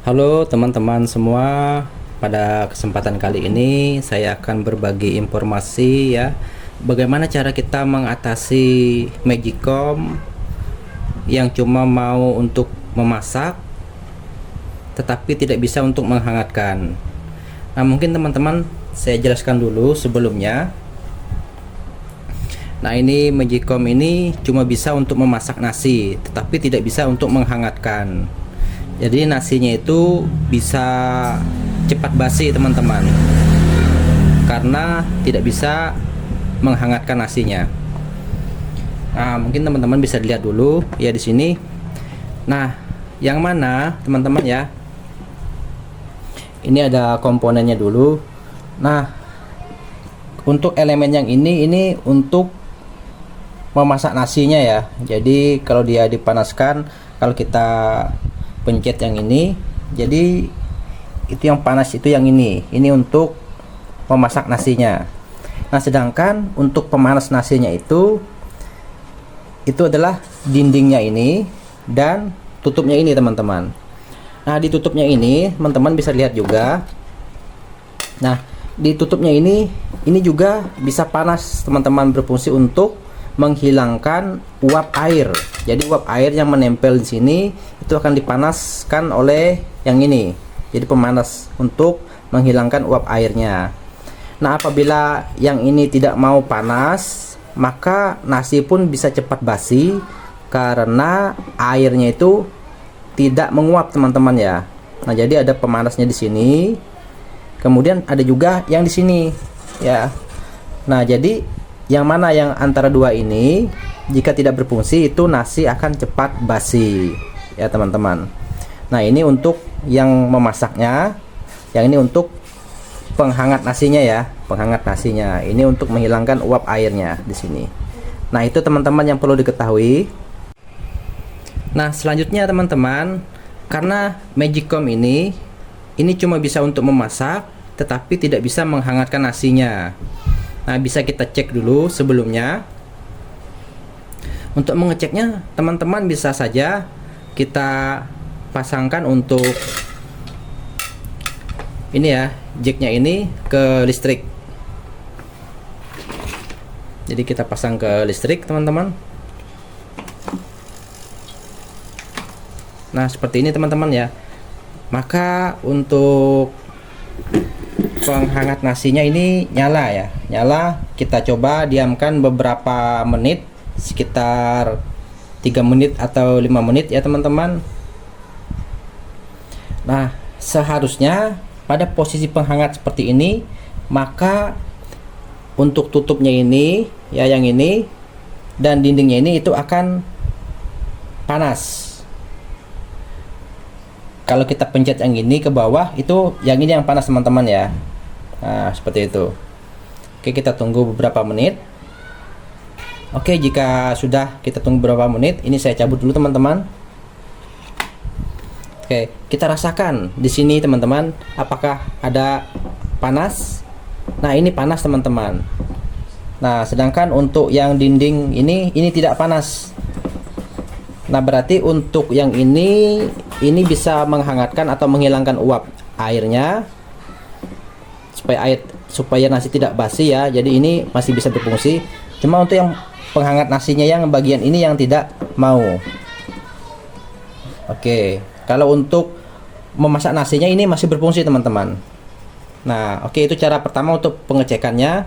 Halo teman-teman semua, pada kesempatan kali ini saya akan berbagi informasi ya, bagaimana cara kita mengatasi Magicom yang cuma mau untuk memasak tetapi tidak bisa untuk menghangatkan. Nah, mungkin teman-teman saya jelaskan dulu sebelumnya. Nah, ini Magicom ini cuma bisa untuk memasak nasi tetapi tidak bisa untuk menghangatkan. Jadi nasinya itu bisa cepat basi teman-teman, karena tidak bisa menghangatkan nasinya. Nah, mungkin teman-teman bisa lihat dulu ya di sini. Nah, yang mana teman-teman ya, ini ada komponennya dulu. Nah, untuk elemen yang ini untuk memasak nasinya ya. Jadi kalau dia dipanaskan, kalau kita pencet yang ini, jadi itu yang panas itu yang ini untuk memasak nasinya. Nah, sedangkan untuk pemanas nasinya itu adalah dindingnya ini dan tutupnya ini teman-teman. Nah, di tutupnya ini teman-teman bisa lihat juga. Nah, di tutupnya ini juga bisa panas teman-teman, berfungsi untuk menghilangkan uap air. Jadi uap air yang menempel di sini itu akan dipanaskan oleh yang ini. Jadi pemanas untuk menghilangkan uap airnya. Nah, apabila yang ini tidak mau panas, maka nasi pun bisa cepat basi karena airnya itu tidak menguap teman-teman ya. Nah, jadi ada pemanasnya di sini. Kemudian ada juga yang di sini ya. Nah, jadi yang mana yang antara dua ini jika tidak berfungsi itu nasi akan cepat basi ya teman-teman. Nah, ini untuk yang memasaknya, yang ini untuk penghangat nasinya ya, penghangat nasinya. Ini untuk menghilangkan uap airnya di sini. Nah, itu teman-teman yang perlu diketahui. Nah, selanjutnya teman-teman, karena Magicom ini cuma bisa untuk memasak tetapi tidak bisa menghangatkan nasinya. Nah, bisa kita cek dulu sebelumnya. Untuk mengeceknya teman-teman bisa saja kita pasangkan untuk ini ya, jacknya ini ke listrik. Jadi kita pasang ke listrik teman-teman. Nah, seperti ini teman-teman ya. Maka untuk penghangat nasinya ini nyala ya, nyala. Kita coba diamkan beberapa menit, sekitar 3 menit atau 5 menit ya teman-teman. Nah, seharusnya pada posisi penghangat seperti ini, maka untuk tutupnya ini ya, yang ini dan dindingnya ini itu akan panas. Kalau kita pencet yang ini ke bawah, itu yang ini yang panas teman-teman ya. Nah, seperti itu. Oke, kita tunggu beberapa menit. Oke, jika sudah kita tunggu beberapa menit, ini saya cabut dulu teman-teman. Oke, kita rasakan di sini teman-teman, apakah ada panas? Nah, ini panas teman-teman. Nah, sedangkan untuk yang dinding ini tidak panas. Nah, berarti untuk yang ini bisa menghangatkan atau menghilangkan uap airnya supaya nasi tidak basi ya. Jadi ini masih bisa berfungsi. Cuma untuk yang penghangat nasinya yang bagian ini yang tidak mau. Oke, kalau untuk memasak nasinya ini masih berfungsi teman-teman. Nah, oke, itu cara pertama untuk pengecekannya.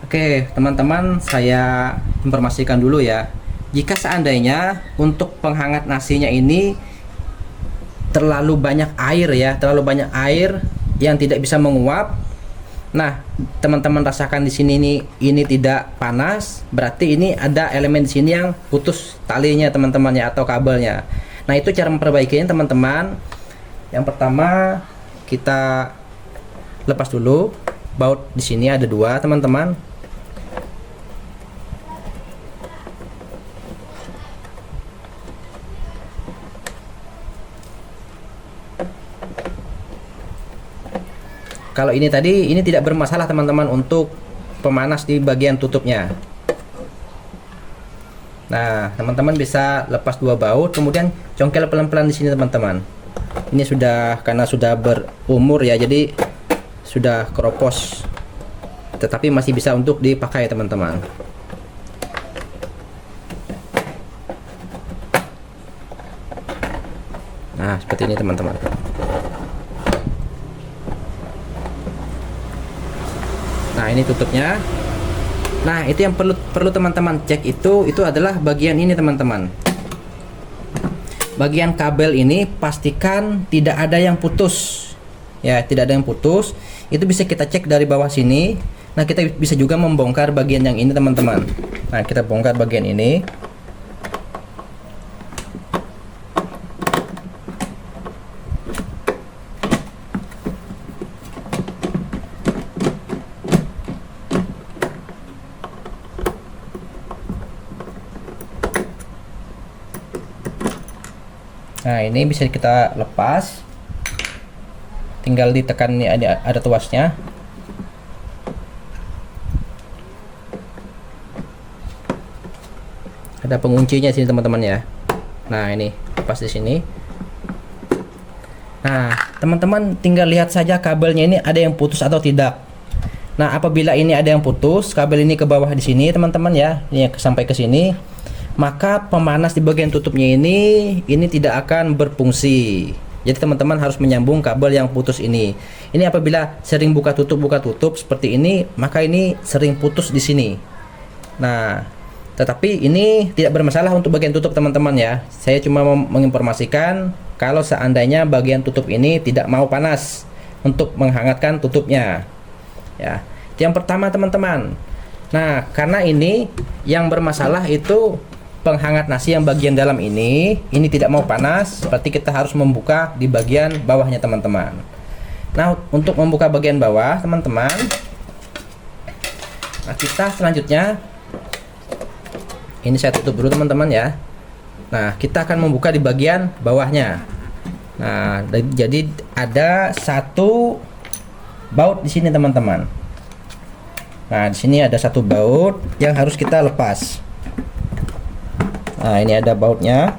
Oke, teman-teman, saya informasikan dulu ya. Jika seandainya untuk penghangat nasinya ini terlalu banyak air ya, terlalu banyak air yang tidak bisa menguap. Nah, teman-teman rasakan di sini ini tidak panas, berarti ini ada elemen di sini yang putus talinya teman-teman ya, atau kabelnya. Nah, itu cara memperbaikinya teman-teman. Yang pertama, kita lepas dulu baut di sini, ada dua teman-teman. Kalau ini tadi, ini tidak bermasalah teman-teman untuk pemanas di bagian tutupnya. Nah, teman-teman bisa lepas dua baut, kemudian congkel pelan-pelan di sini teman-teman. Ini sudah karena sudah berumur ya, jadi sudah keropos, tetapi masih bisa untuk dipakai teman-teman. Nah, seperti ini teman-teman. Nah, ini tutupnya. Nah, itu yang perlu teman-teman cek itu adalah bagian ini teman-teman. Bagian kabel ini pastikan tidak ada yang putus. Ya, tidak ada yang putus. Itu bisa kita cek dari bawah sini. Nah, kita bisa juga membongkar bagian yang ini teman-teman. Nah, kita bongkar bagian ini. Nah, ini bisa kita lepas, tinggal ditekan, ini ada tuasnya. Ada penguncinya sini teman-teman ya. Nah, ini lepas di sini. Nah, teman-teman tinggal lihat saja kabelnya ini ada yang putus atau tidak. Nah, apabila ini ada yang putus, kabel ini ke bawah di sini teman-teman ya, ini sampai ke sini, maka pemanas di bagian tutupnya ini tidak akan berfungsi. Jadi teman-teman harus menyambung kabel yang putus ini. Ini apabila sering buka tutup seperti ini, maka ini sering putus di sini. Nah, tetapi ini tidak bermasalah untuk bagian tutup teman-teman ya. Saya cuma menginformasikan kalau seandainya bagian tutup ini tidak mau panas untuk menghangatkan tutupnya. Ya, itu yang pertama teman-teman. Nah, karena ini yang bermasalah itu penghangat nasi yang bagian dalam ini tidak mau panas, berarti kita harus membuka di bagian bawahnya teman-teman. Nah, untuk membuka bagian bawah teman-teman, nah kita selanjutnya ini saya tutup dulu teman-teman ya. Nah, kita akan membuka di bagian bawahnya. Nah, jadi ada satu baut di sini teman-teman. Nah, di sini ada satu baut yang harus kita lepas. Nah, ini ada bautnya.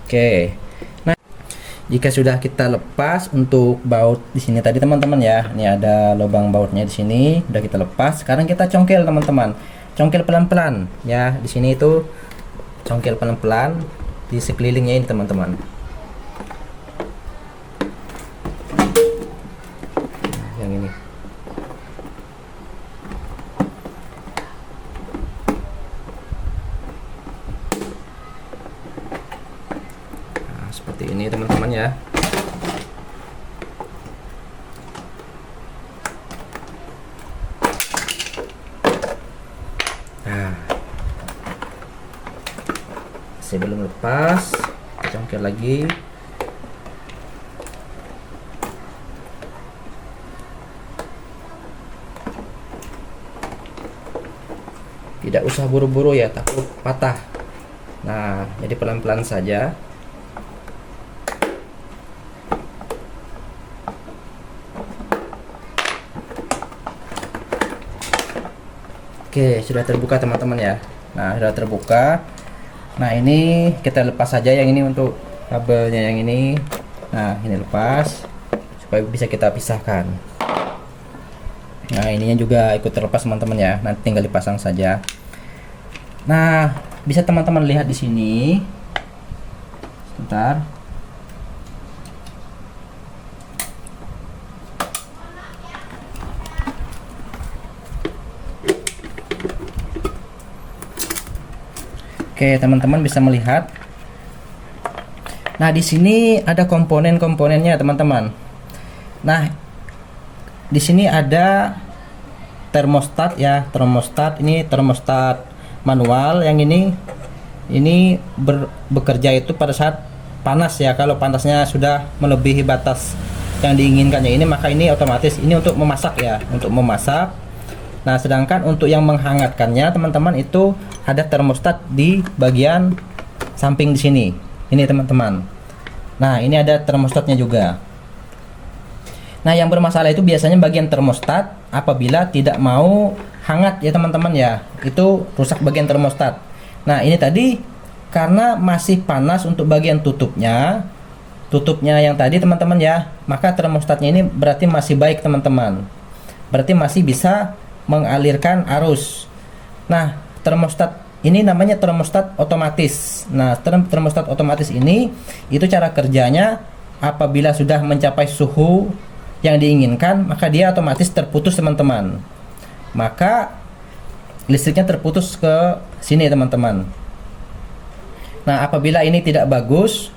Oke. Nah, jika sudah kita lepas untuk baut di sini tadi teman-teman ya, ini ada lubang bautnya di sini, udah kita lepas. Sekarang kita congkel teman-teman, congkel pelan-pelan ya. Di sini itu congkel pelan-pelan di sekelilingnya ini teman-teman. Nah, yang ini. Nah, seperti ini teman-teman ya. Nah, sebelum lepas, congkel lagi. Tidak usah buru-buru ya, takut patah. Nah, jadi pelan-pelan saja. Oke, sudah terbuka teman-teman ya. Nah, sudah terbuka. Nah, ini kita lepas saja yang ini untuk kabelnya yang ini. Nah, ini lepas supaya bisa kita pisahkan. Nah, ininya juga ikut terlepas teman-teman ya. Nanti tinggal dipasang saja. Nah, bisa teman-teman lihat di sini. Sebentar. Oke, teman-teman bisa melihat. Nah, di sini ada komponen-komponennya, teman-teman. Nah, di sini ada termostat ya, termostat. Ini termostat manual, yang ini bekerja itu pada saat panas ya. Kalau panasnya sudah melebihi batas yang diinginkannya ini, maka ini otomatis ini untuk memasak ya, untuk memasak. Nah, sedangkan untuk yang menghangatkannya teman-teman itu ada termostat di bagian samping di sini. Ini teman-teman. Nah, ini ada termostatnya juga. Nah, yang bermasalah itu biasanya bagian termostat apabila tidak mau hangat ya teman-teman ya. Itu rusak bagian termostat. Nah, ini tadi karena masih panas untuk bagian tutupnya yang tadi teman-teman ya, maka termostatnya ini berarti masih baik teman-teman. Berarti masih bisa mengalirkan arus. Nah, termostat ini namanya termostat otomatis. Nah, termostat otomatis ini itu cara kerjanya apabila sudah mencapai suhu yang diinginkan, maka dia otomatis terputus teman-teman. Maka listriknya terputus ke sini teman-teman. Nah, apabila ini tidak bagus,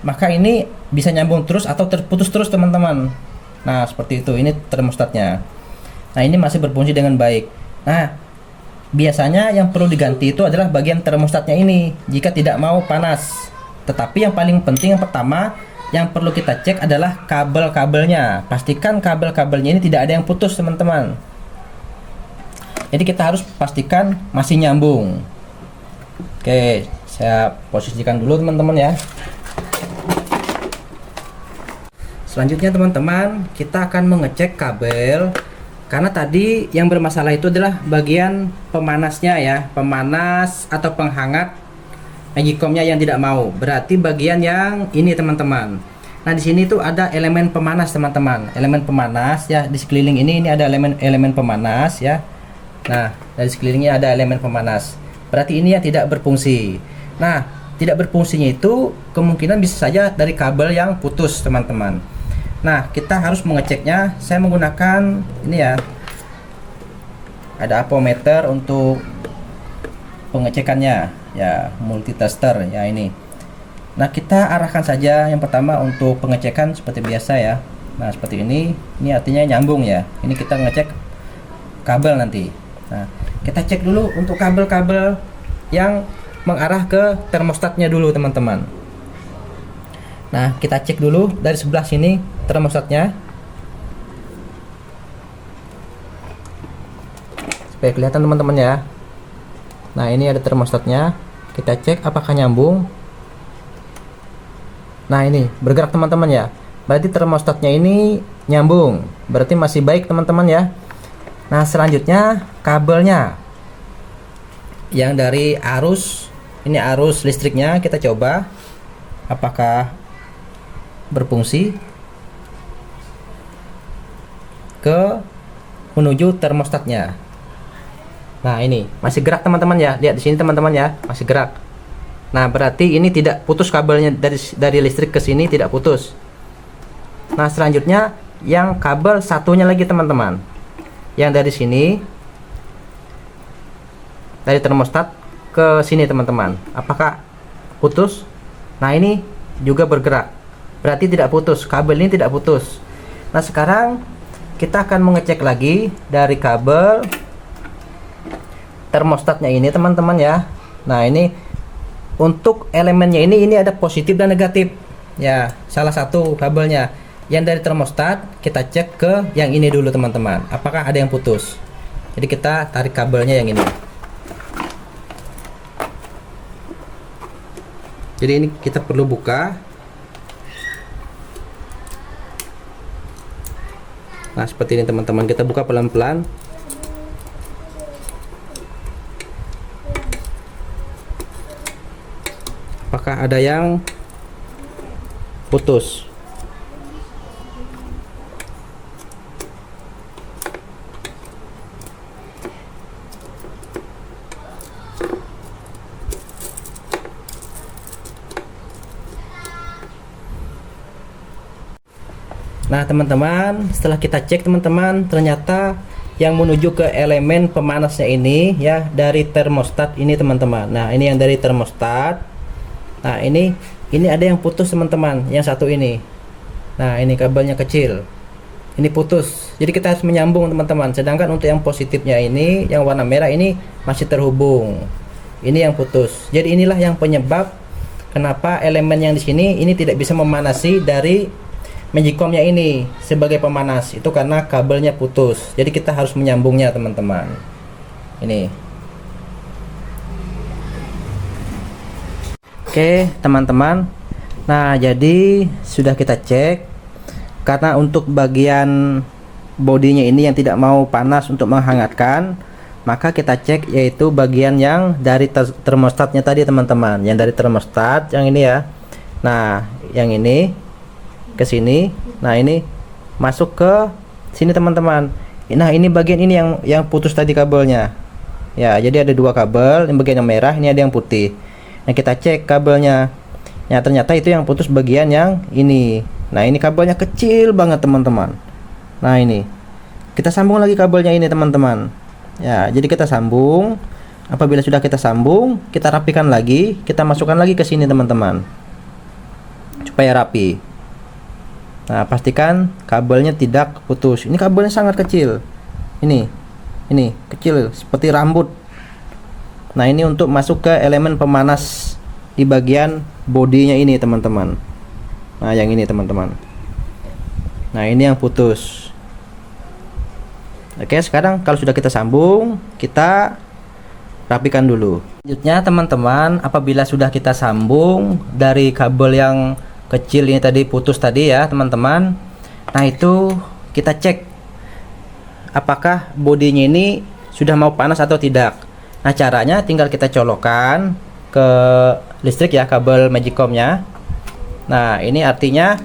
maka ini bisa nyambung terus atau terputus terus teman-teman. Nah, seperti itu. Ini termostatnya. Nah, ini masih berfungsi dengan baik. Nah, biasanya yang perlu diganti itu adalah bagian termostatnya ini jika tidak mau panas. Tetapi yang paling penting yang pertama yang perlu kita cek adalah kabel-kabelnya. Pastikan kabel-kabelnya ini tidak ada yang putus teman-teman. Jadi kita harus pastikan masih nyambung. Oke, saya posisikan dulu teman-teman ya. Selanjutnya teman-teman, kita akan mengecek kabel. Karena tadi yang bermasalah itu adalah bagian pemanasnya ya, pemanas atau penghangat Magicomnya yang tidak mau. Berarti bagian yang ini teman-teman. Nah, di sini tuh ada elemen pemanas teman-teman. Elemen pemanas ya, di sekeliling ini ada elemen pemanas ya. Nah, dari sekelilingnya ada elemen pemanas. Berarti ini yang tidak berfungsi. Nah, tidak berfungsinya itu kemungkinan bisa saja dari kabel yang putus, teman-teman. Nah, kita harus mengeceknya. Saya menggunakan ini ya. Ada apometer untuk pengecekannya, ya, multitester ya ini. Nah, kita arahkan saja yang pertama untuk pengecekan seperti biasa ya. Nah, seperti ini. Ini artinya nyambung ya. Ini kita ngecek kabel nanti. Nah, kita cek dulu untuk kabel-kabel yang mengarah ke termostatnya dulu teman-teman. Nah, kita cek dulu dari sebelah sini termostatnya supaya kelihatan teman-teman ya. Nah, ini ada termostatnya. Kita cek apakah nyambung. Nah, ini bergerak teman-teman ya. Berarti termostatnya ini nyambung. Berarti masih baik teman-teman ya. Nah, selanjutnya kabelnya yang dari arus, ini arus listriknya kita coba apakah berfungsi ke menuju termostatnya. Nah, ini masih gerak teman-teman ya. Lihat di sini teman-teman ya, masih gerak. Nah, berarti ini tidak putus kabelnya dari listrik ke sini, tidak putus. Nah, selanjutnya yang kabel satunya lagi teman-teman. Yang dari sini, dari termostat ke sini teman-teman, apakah putus? Nah, ini juga bergerak, berarti tidak putus, kabel ini tidak putus. Nah, sekarang kita akan mengecek lagi dari kabel termostatnya ini teman-teman ya. Nah, ini untuk elemennya ini ada positif dan negatif ya, salah satu kabelnya. Yang dari termostat kita cek ke yang ini dulu teman-teman, apakah ada yang putus. Jadi kita tarik kabelnya yang ini. Jadi ini kita perlu buka. Nah, seperti ini teman-teman, kita buka pelan-pelan. Apakah ada yang putus? Nah, teman-teman, setelah kita cek teman-teman, ternyata yang menuju ke elemen pemanasnya ini ya dari termostat ini teman-teman. Nah, ini yang dari termostat. Nah, ini ada yang putus teman-teman, yang satu ini. Nah, ini kabelnya kecil, ini putus. Jadi kita harus menyambung teman-teman. Sedangkan untuk yang positifnya ini, yang warna merah ini masih terhubung. Ini yang putus. Jadi inilah yang penyebab kenapa elemen yang di sini ini tidak bisa memanasi dari Magicom-nya ini sebagai pemanas itu karena kabelnya putus, jadi kita harus menyambungnya teman-teman. Ini oke teman-teman. Nah jadi sudah kita cek, karena untuk bagian bodinya ini yang tidak mau panas untuk menghangatkan, maka kita cek yaitu bagian yang dari termostatnya tadi teman-teman, yang dari termostat yang ini ya. Nah yang ini ke sini, nah ini masuk ke sini teman-teman. Nah ini bagian ini yang putus tadi kabelnya ya. Jadi ada dua kabel, yang bagian yang merah, ini ada yang putih. Nah kita cek kabelnya, ya ternyata itu yang putus bagian yang ini. Nah ini kabelnya kecil banget teman-teman. Nah ini kita sambung lagi kabelnya ini teman-teman ya. Jadi kita sambung, apabila sudah kita sambung, kita rapikan lagi, kita masukkan lagi ke sini teman-teman supaya rapi. Nah pastikan kabelnya tidak putus. Ini kabelnya sangat kecil, ini kecil seperti rambut. Nah ini untuk masuk ke elemen pemanas di bagian bodinya ini teman-teman. Nah yang ini teman-teman, nah ini yang putus. Oke, sekarang kalau sudah kita sambung, kita rapikan dulu. Selanjutnya teman-teman, apabila sudah kita sambung dari kabel yang kecil ini tadi putus tadi ya teman-teman, nah itu kita cek apakah bodinya ini sudah mau panas atau tidak. Nah caranya tinggal kita colokkan ke listrik ya, kabel Magicom-nya. Nah ini artinya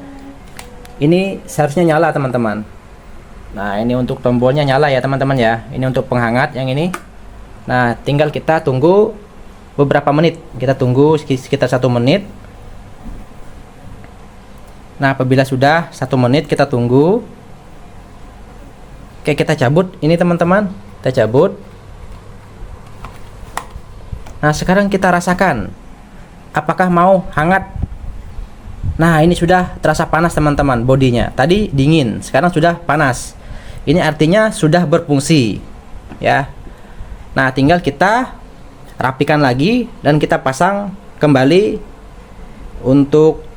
ini seharusnya nyala teman-teman. Nah ini untuk tombolnya nyala ya teman-teman ya. Ini untuk penghangat yang ini. Nah tinggal kita tunggu beberapa menit, kita tunggu sekitar 1 menit. Nah apabila sudah 1 menit kita tunggu. Oke, kita cabut ini teman-teman, kita cabut. Nah sekarang kita rasakan apakah mau hangat. Nah ini sudah terasa panas teman-teman, bodinya tadi dingin, sekarang sudah panas. Ini artinya sudah berfungsi ya. Nah tinggal kita rapikan lagi dan kita pasang kembali untuk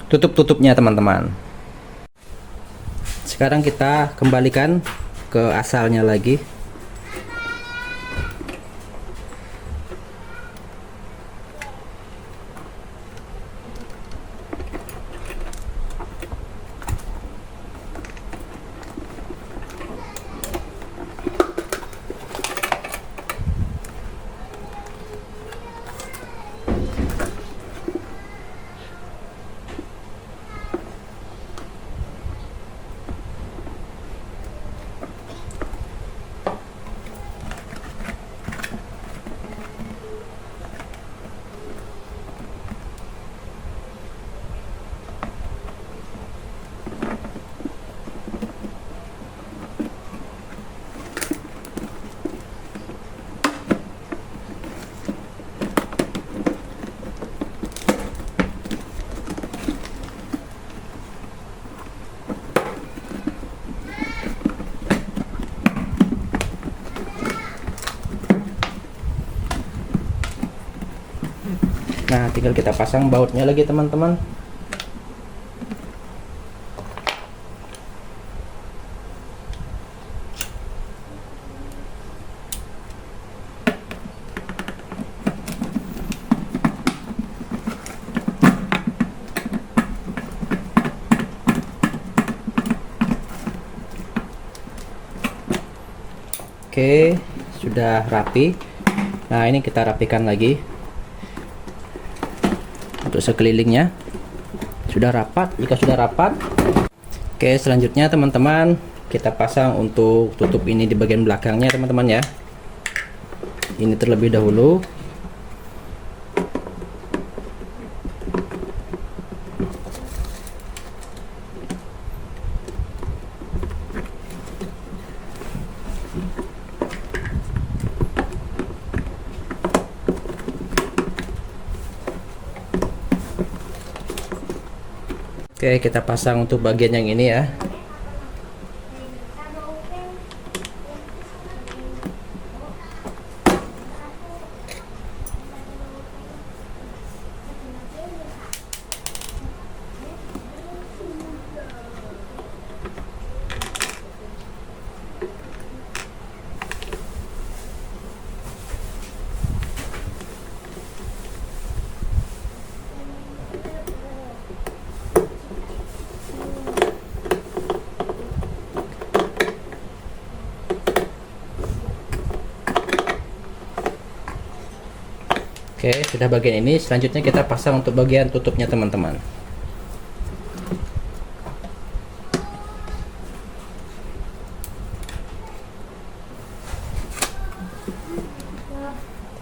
tutup-tutupnya teman-teman. Sekarang kita kembalikan ke asalnya lagi. Nah tinggal kita pasang bautnya lagi teman-teman. Oke, sudah rapi. Nah ini kita rapikan lagi untuk sekelilingnya. Sudah rapat. Jika sudah rapat, oke, selanjutnya teman-teman kita pasang untuk tutup ini di bagian belakangnya teman-teman ya. Ini terlebih dahulu. Oke, kita pasang untuk bagian yang ini ya. Oke, sudah bagian ini. Selanjutnya kita pasang untuk bagian tutupnya teman-teman.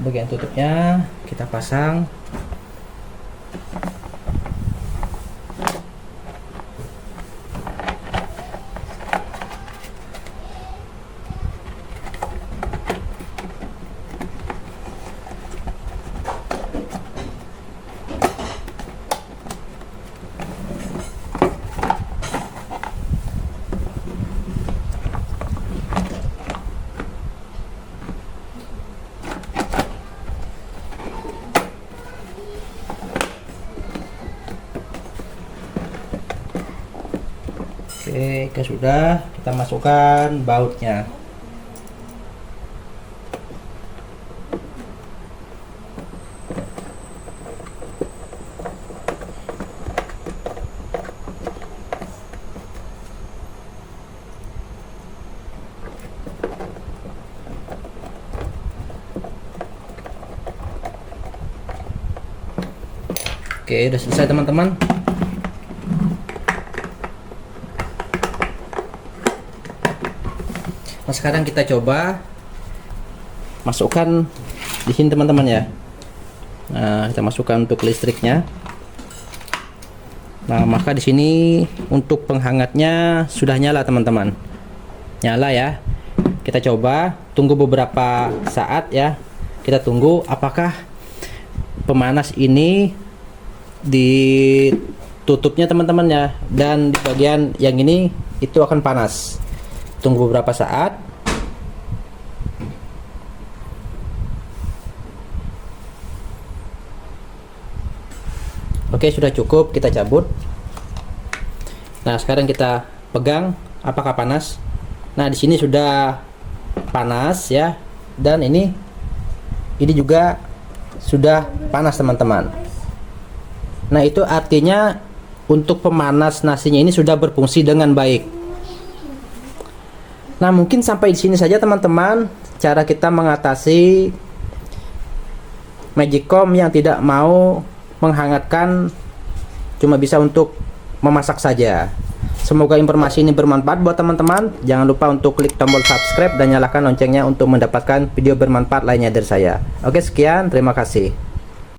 Bagian tutupnya kita pasang. Oke, sudah kita masukkan bautnya. Oke, udah selesai teman-teman. Nah, sekarang kita coba masukkan di sini teman-teman ya. Nah, kita masukkan untuk listriknya. Nah, maka di sini untuk penghangatnya sudah nyala teman-teman. Nyala ya. Kita coba tunggu beberapa saat ya. Kita tunggu apakah pemanas ini ditutupnya teman-teman ya, dan di bagian yang ini itu akan panas. Tunggu beberapa saat. Oke, sudah cukup, kita cabut. Nah, sekarang kita pegang apakah panas. Nah, di sini sudah panas ya, dan ini juga sudah panas teman-teman. Nah, itu artinya untuk pemanas nasinya ini sudah berfungsi dengan baik. Nah, mungkin sampai di sini saja teman-teman cara kita mengatasi Magicom yang tidak mau menghangatkan, cuma bisa untuk memasak saja. Semoga informasi ini bermanfaat buat teman-teman. Jangan lupa untuk klik tombol subscribe dan nyalakan loncengnya untuk mendapatkan video bermanfaat lainnya dari saya. Oke, sekian, terima kasih.